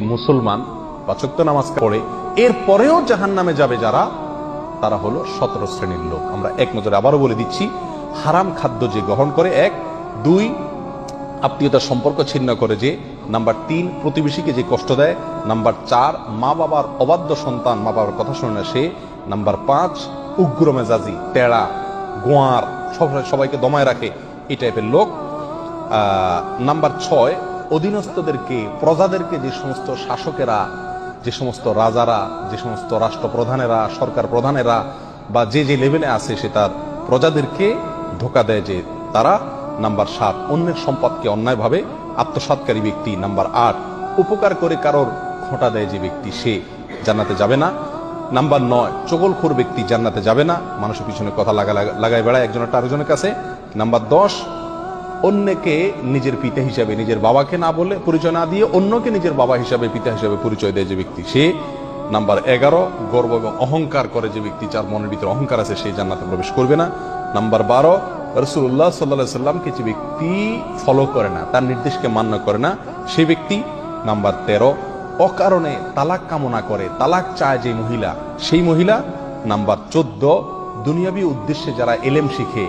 মুসলমান পাঁচ ওয়াক্ত নামাজ পড়ে এরপরেও জাহান্নামে যাবে যারা, তারা হলো 17 শ্রেণীর লোক। আমরা এক নজরে আবারও বলে দিচ্ছি, হারাম খাদ্য যে গ্রহণ করে, 1, 2 আত্মীয়তার সম্পর্ক ছিন্ন করে যে, নাম্বার 3 প্রতিবেশীকে যে কষ্ট দেয়, নাম্বার 4 মা বাবার অবাধ্য সন্তান, মা বাবার কথা শোনে না সে, নাম্বার 5 উগ্র মেজাজি, তেড়া, গোয়ার, সবাইকে দমায় রাখে, এই টাইপের লোক। নাম্বার 6 অধীনস্থদেরকে, প্রজাদেরকে, যে সমস্ত শাসকেরা, যে সমস্ত রাজারা, যে সমস্ত রাষ্ট্রপ্রধানেরা, সরকার প্রধানেরা বা যে যে লেভেলে আছে সে তার প্রজাদেরকে ধোঁকা দেয় যে তারা। নাম্বার 7 অন্যের সম্পদকে অন্যায়ভাবে আত্মসাৎকারী ব্যক্তি। নাম্বার 8 উপকার করে কারোর খোঁটা দেয় যে ব্যক্তি, সে জান্নাতে যাবে না। নাম্বার 9 চগলখোর ব্যক্তি জান্নাতে যাবে না, মানুষের পিছনে কথা লাগায় বেড়ায় একজনের আরেকজনের কাছে। নাম্বার 10 অন্যকে নিজের পিতা হিসাবে, নিজের বাবাকে না বলে, পরিচয় না দিয়ে অন্যকে নিজের বাবা হিসাবে, পিতা হিসাবে পরিচয় দেয় যে ব্যক্তি, সে। নাম্বার 11 গর্ব এবং অহংকার করে যে ব্যক্তি, যার মনের ভিতরে অহংকার আছে, সে জান্নাতে প্রবেশ করবে না। নাম্বার 12 রাসূলুল্লাহ সাল্লাল্লাহু আলাইহি সাল্লামকে যে ব্যক্তি ফলো করে না, তার নির্দেশকে মান্য করে না, সেই ব্যক্তি। নাম্বার 13 অকারণে তালাক কামনা করে, তালাক চায় যে মহিলা, সেই মহিলা। নাম্বার 14 দুনিয়াবী উদ্দেশ্যে যারা এলেম শিখে,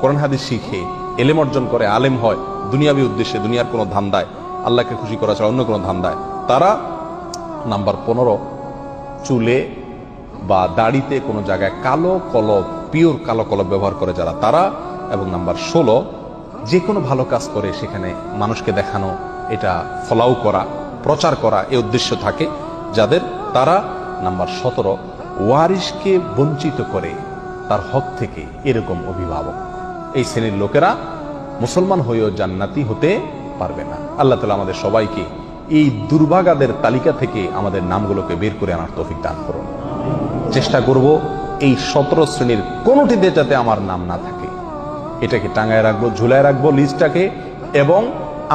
কোরআন হাদিস শিখে, এলেম অর্জন করে, আলেম হয় দুনিয়াবী উদ্দেশ্যে, দুনিয়ার কোনো ধান্দায়, আল্লাহকে খুশি করা ছাড়া অন্য কোনো ধান্দায়, তারা। নাম্বার 15 চুলে বা দাড়িতে কোনো জায়গায় কালো কলব, পিওর কালো কলব ব্যবহার করে যারা, তারা। এবং নাম্বার 16 যে কোনো ভালো কাজ করে সেখানে মানুষকে দেখানো, এটা ফলাও করা, প্রচার করা, এই উদ্দেশ্য থাকে যাদের, তারা। নাম্বার 17 ওয়ারিশকে বঞ্চিত করে তার হক থেকে, এরকম অভিভাবক। এই শ্রেণীর লোকেরা মুসলমান হয়েও জান্নাতি হতে পারবে না। আল্লাহ তাআলা আমাদের সবাইকে এই দুর্ভাগাদের তালিকা থেকে আমাদের নামগুলোকে বের করে আনার তৌফিক দান করুন। চেষ্টা করব এই 17 শ্রেণীর কোনোটিতে যাতে আমার নাম না থাকে, এটাকে টাঙায় রাখবো, ঝুলায় রাখবো লিস্টটাকে, এবং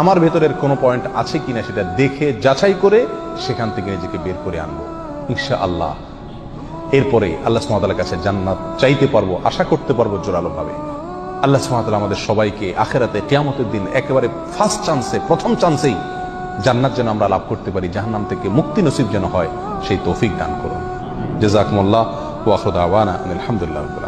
আমার ভেতরের কোনো পয়েন্ট আছে কিনা সেটা দেখে যাচাই করে সেখান থেকে নিজেকে বের করে আনবো ইনশাআল্লাহ। এরপরে আল্লাহ সুবহানাহু ওয়া তাআলার কাছে জান্নাত চাইতে পারবো, আশা করতে পারবো জোরালোভাবে। আল্লাহ সুবহানাহু ওয়া তাআলা আমাদের সবাইকে আখিরাতে কিয়ামতের দিন একেবারে ফার্স্ট চান্সে, প্রথম চান্সেই জান্নাত যেন আমরা লাভ করতে পারি, জাহান্নাম থেকে মুক্তি নসিব যেন হয়, সেই তৌফিক দান করুন। জাযাকুমুল্লাহ ওয়া আখিরু দাওয়ানা আলহামদুলিল্লাহ।